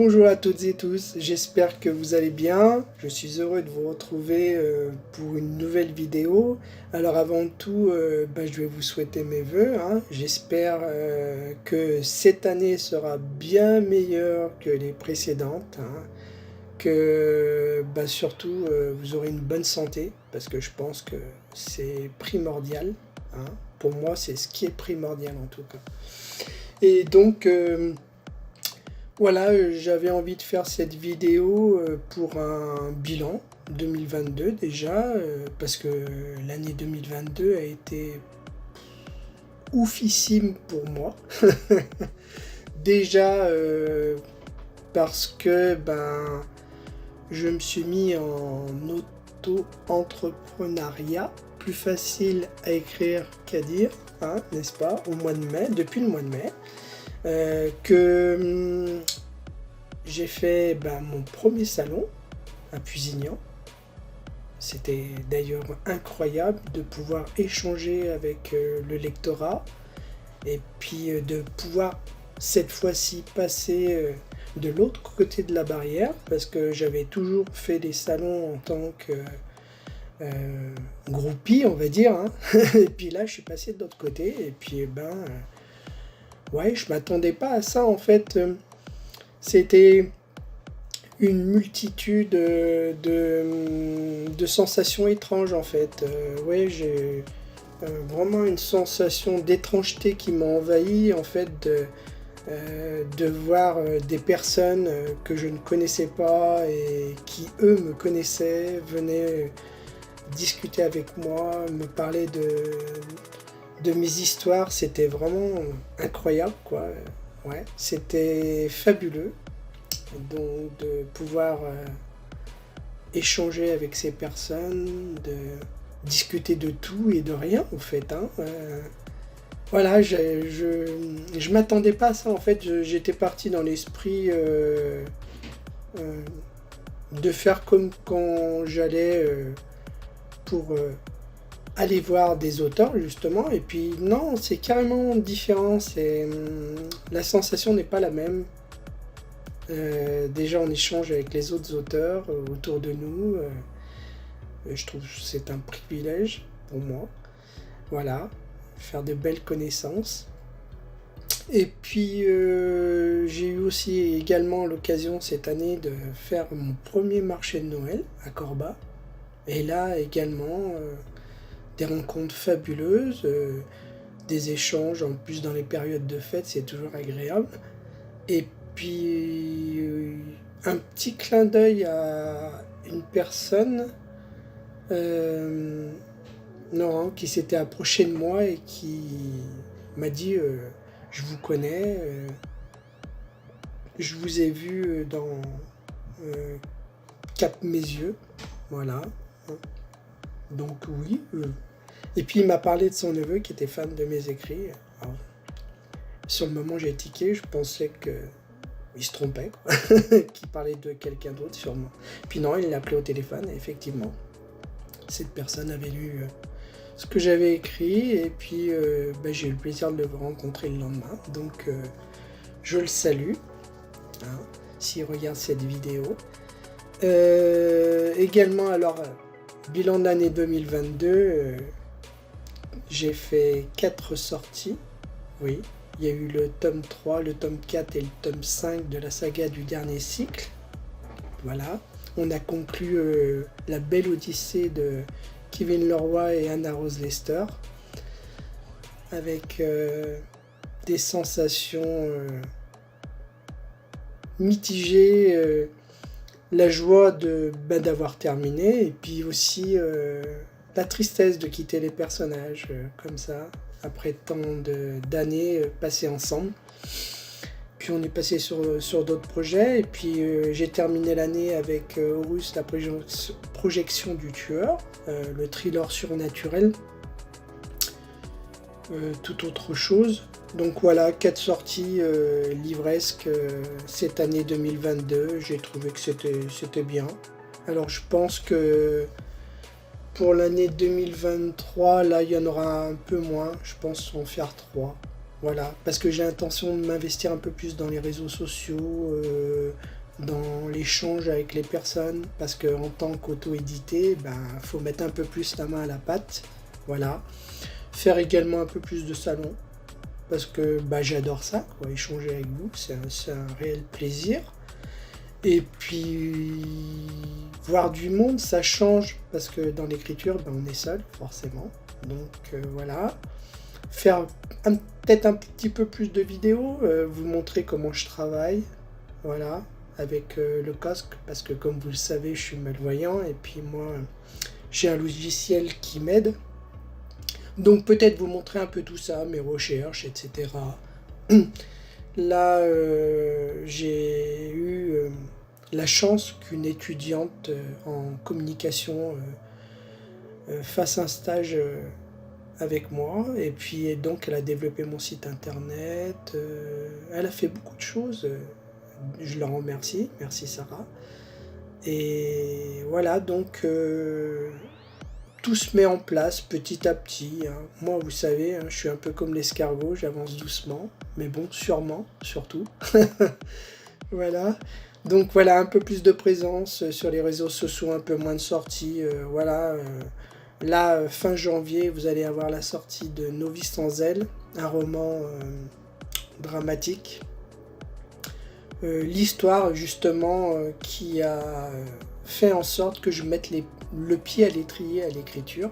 Bonjour à toutes et tous, j'espère que vous allez bien. Je suis heureux de vous retrouver pour une nouvelle vidéo. Alors avant tout, je vais vous souhaiter mes vœux, hein. J'espère que cette année sera bien meilleure que les précédentes, hein. Que surtout vous aurez une bonne santé, parce que je pense que c'est primordial, hein. Pour moi, c'est ce qui est primordial en tout cas. Et donc... voilà, j'avais envie de faire cette vidéo pour un bilan 2022 déjà, parce que l'année 2022 a été oufissime pour moi. Déjà parce que je me suis mis en auto-entrepreneuriat, plus facile à écrire qu'à dire, hein, n'est-ce pas, au mois de mai, depuis le mois de mai. Que j'ai fait mon premier salon à Pusignan. C'était d'ailleurs incroyable de pouvoir échanger avec le lectorat et puis de pouvoir cette fois-ci passer de l'autre côté de la barrière, parce que j'avais toujours fait des salons en tant que groupie, on va dire, hein. Et puis là je suis passé de l'autre côté et puis ouais, je m'attendais pas à ça en fait. C'était une multitude de sensations étranges en fait. Ouais, j'ai vraiment une sensation d'étrangeté qui m'a envahi en fait de voir des personnes que je ne connaissais pas et qui eux me connaissaient, venaient discuter avec moi, me parler de mes histoires. C'était vraiment incroyable quoi. Ouais, c'était fabuleux donc de pouvoir échanger avec ces personnes, de discuter de tout et de rien en fait, hein. Voilà, je m'attendais pas à ça en fait. J'étais parti dans l'esprit de faire comme quand j'allais pour aller voir des auteurs justement, et puis non, c'est carrément différent. La sensation n'est pas la même. Déjà on échange avec les autres auteurs autour de nous, je trouve que c'est un privilège pour moi, voilà, faire de belles connaissances. Et puis j'ai eu aussi également l'occasion cette année de faire mon premier marché de Noël à Corba, et là également des rencontres fabuleuses, des échanges en plus dans les périodes de fête, c'est toujours agréable. Et puis un petit clin d'œil à une personne qui s'était approchée de moi et qui m'a dit je vous connais, je vous ai vu dans Cap Mes Yeux, voilà. Donc oui. Et puis il m'a parlé de son neveu qui était fan de mes écrits. Alors, sur le moment j'ai tiqué, je pensais qu'il se trompait, quoi. Qu'il parlait de quelqu'un d'autre sûrement. Puis non, il l'a appelé au téléphone et effectivement, cette personne avait lu ce que j'avais écrit, et puis j'ai eu le plaisir de le rencontrer le lendemain. Donc je le salue, hein, s'il regarde cette vidéo. Également, alors, bilan de l'année 2022, j'ai fait 4 sorties, oui. Il y a eu le tome 3, le tome 4 et le tome 5 de la saga du dernier cycle. Voilà. On a conclu la belle odyssée de Kevin Leroy et Anna Rose Lester, avec des sensations mitigées, la joie d'avoir terminé, et puis aussi la tristesse de quitter les personnages comme ça, après tant d'années passées ensemble. Puis on est passé sur d'autres projets, et puis j'ai terminé l'année avec Horus, la projection du tueur, le thriller surnaturel, tout autre chose. Donc voilà, 4 sorties livresques cette année 2022, j'ai trouvé que c'était bien. Alors je pense que pour l'année 2023, là il y en aura un peu moins, je pense en faire 3. Voilà, parce que j'ai l'intention de m'investir un peu plus dans les réseaux sociaux, dans l'échange avec les personnes, parce qu'en tant qu'auto-édité, ben, faut mettre un peu plus la main à la pâte. Voilà. Faire également un peu plus de salons, parce que bah, j'adore ça, quoi, échanger avec vous, c'est un réel plaisir. Et puis, voir du monde, ça change, parce que dans l'écriture, ben, on est seul, forcément. Donc voilà. Faire peut-être un petit peu plus de vidéos, vous montrer comment je travaille, voilà, avec le casque, parce que comme vous le savez, je suis malvoyant, et puis moi, j'ai un logiciel qui m'aide. Donc peut-être vous montrer un peu tout ça, mes recherches, etc. Là, j'ai eu la chance qu'une étudiante en communication fasse un stage avec moi, et puis donc elle a développé mon site internet, elle a fait beaucoup de choses, je la remercie, merci Sarah. Et voilà, donc tout se met en place petit à petit, hein. Moi, vous savez, hein, je suis un peu comme l'escargot, j'avance doucement, mais bon, sûrement, surtout. Voilà. Donc voilà, un peu plus de présence sur les réseaux sociaux, un peu moins de sorties. Voilà. Là, fin janvier, vous allez avoir la sortie de Novice sans aile, un roman dramatique. L'histoire, justement, qui a fait en sorte que je mette le pied à l'étrier à l'écriture.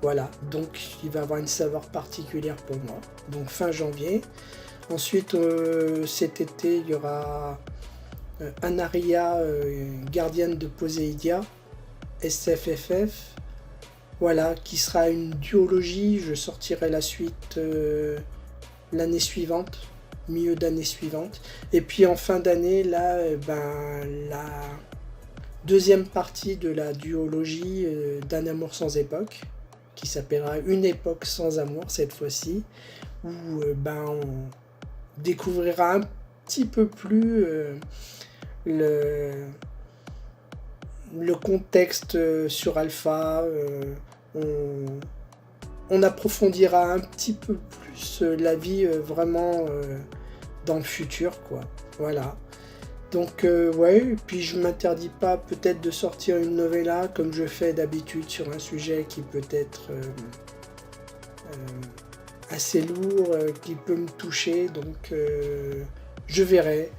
Voilà, donc il va avoir une saveur particulière pour moi. Donc fin janvier. Ensuite, cet été, il y aura Anaria, gardienne de Poséidia, SFFF. Voilà, qui sera une duologie. Je sortirai la suite l'année suivante, milieu d'année suivante. Et puis en fin d'année, là, la deuxième partie de la duologie d'Un amour sans époque, qui s'appellera Une époque sans amour cette fois-ci, où on découvrira un petit peu plus le contexte sur Alpha. On approfondira un petit peu plus la vie vraiment dans le futur, quoi. Voilà. Donc ouais, et puis je m'interdis pas peut-être de sortir une novella comme je fais d'habitude sur un sujet qui peut être assez lourd, qui peut me toucher. Donc je verrai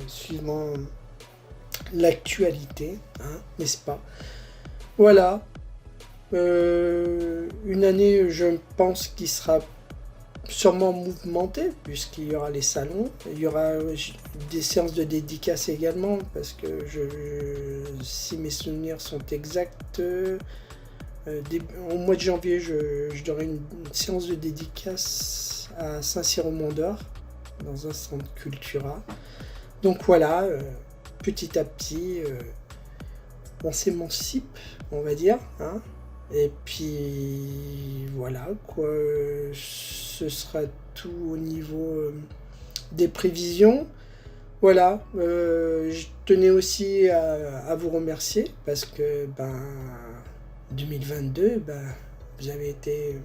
suivant l'actualité, hein, n'est-ce pas? Voilà. Une année, je pense, qui sera sûrement mouvementée, puisqu'il y aura les salons, il y aura des séances de dédicaces également, parce que si mes souvenirs sont exacts, au mois de janvier, je donnerai une séance de dédicace à Saint-Cyr-au-Mont-d'Or, dans un centre Cultura. Donc voilà, petit à petit, on s'émancipe, on va dire, hein. Et puis voilà, quoi, ce sera tout au niveau des prévisions. Voilà, je tenais aussi à vous remercier parce que 2022, vous avez été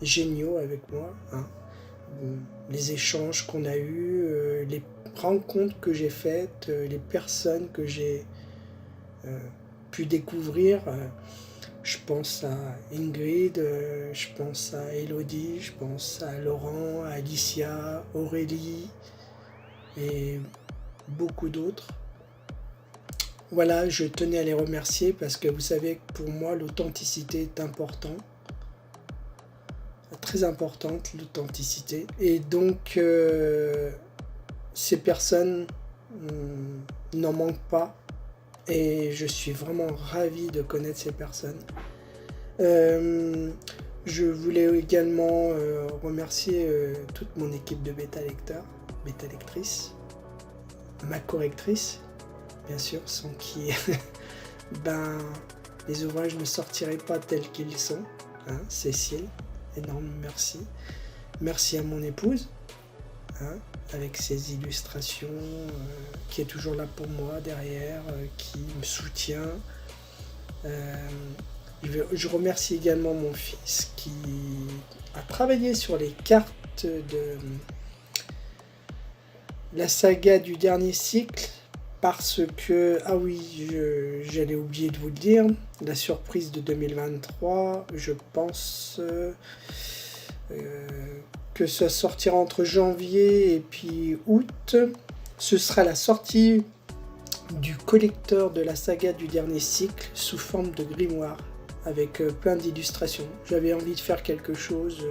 géniaux avec moi, hein. Les échanges qu'on a eus, les rencontres que j'ai faites, les personnes que j'ai pu découvrir. Je pense à Ingrid, je pense à Elodie, je pense à Laurent, à Alicia, Aurélie et beaucoup d'autres. Voilà, je tenais à les remercier parce que vous savez que pour moi l'authenticité est importante, très importante l'authenticité. Et donc ces personnes n'en manquent pas. Et je suis vraiment ravi de connaître ces personnes. Je voulais également remercier toute mon équipe de bêta-lecteurs, bêta-lectrices, ma correctrice, bien sûr, sans qui les ouvrages ne sortiraient pas tels qu'ils sont, hein, Cécile, énorme merci. Merci à mon épouse, hein, avec ses illustrations, qui est toujours là pour moi derrière, qui me soutient. Je remercie également mon fils qui a travaillé sur les cartes suite de la saga du dernier cycle, parce que, ah oui, j'allais oublier de vous le dire, la surprise de 2023, je pense que ça sortira entre janvier et puis août. Ce sera la sortie du collecteur de la saga du dernier cycle sous forme de grimoire, avec plein d'illustrations. J'avais envie de faire quelque chose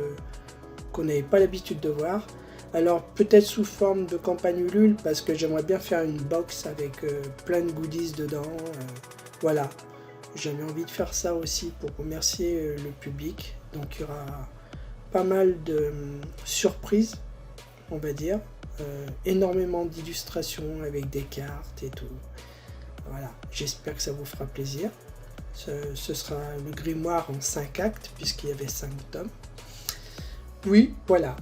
qu'on n'avait pas l'habitude de voir. Alors peut-être sous forme de campagne Ulule, parce que j'aimerais bien faire une box avec plein de goodies dedans. Voilà, j'avais envie de faire ça aussi pour remercier le public. Donc il y aura pas mal de surprises, on va dire. Énormément d'illustrations avec des cartes et tout. Voilà, j'espère que ça vous fera plaisir. Ce sera le grimoire en 5 actes, puisqu'il y avait 5 tomes. Oui, voilà.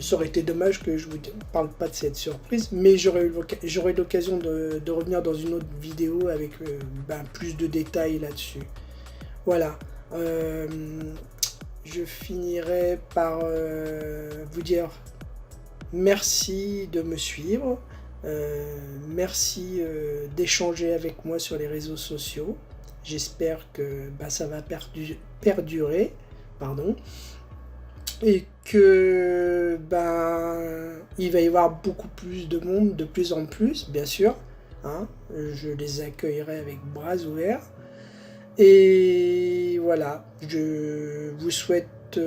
Ça aurait été dommage que je ne vous parle pas de cette surprise, mais j'aurai l'occasion de revenir dans une autre vidéo avec plus de détails là-dessus. Voilà. Je finirai par vous dire merci de me suivre. Merci d'échanger avec moi sur les réseaux sociaux. J'espère que ça va perdurer. Pardon. Et que il va y avoir beaucoup plus de monde, de plus en plus, bien sûr. Hein, je les accueillerai avec bras ouverts. Et voilà, je vous souhaite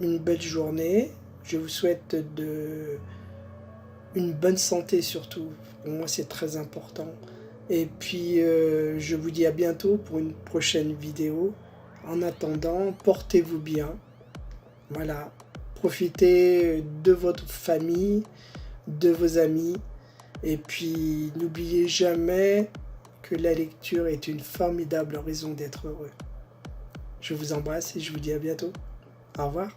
une belle journée. Je vous souhaite une bonne santé surtout. Pour moi, c'est très important. Et puis, je vous dis à bientôt pour une prochaine vidéo. En attendant, portez-vous bien. Voilà, profitez de votre famille, de vos amis, et puis n'oubliez jamais que la lecture est une formidable raison d'être heureux. Je vous embrasse et je vous dis à bientôt. Au revoir.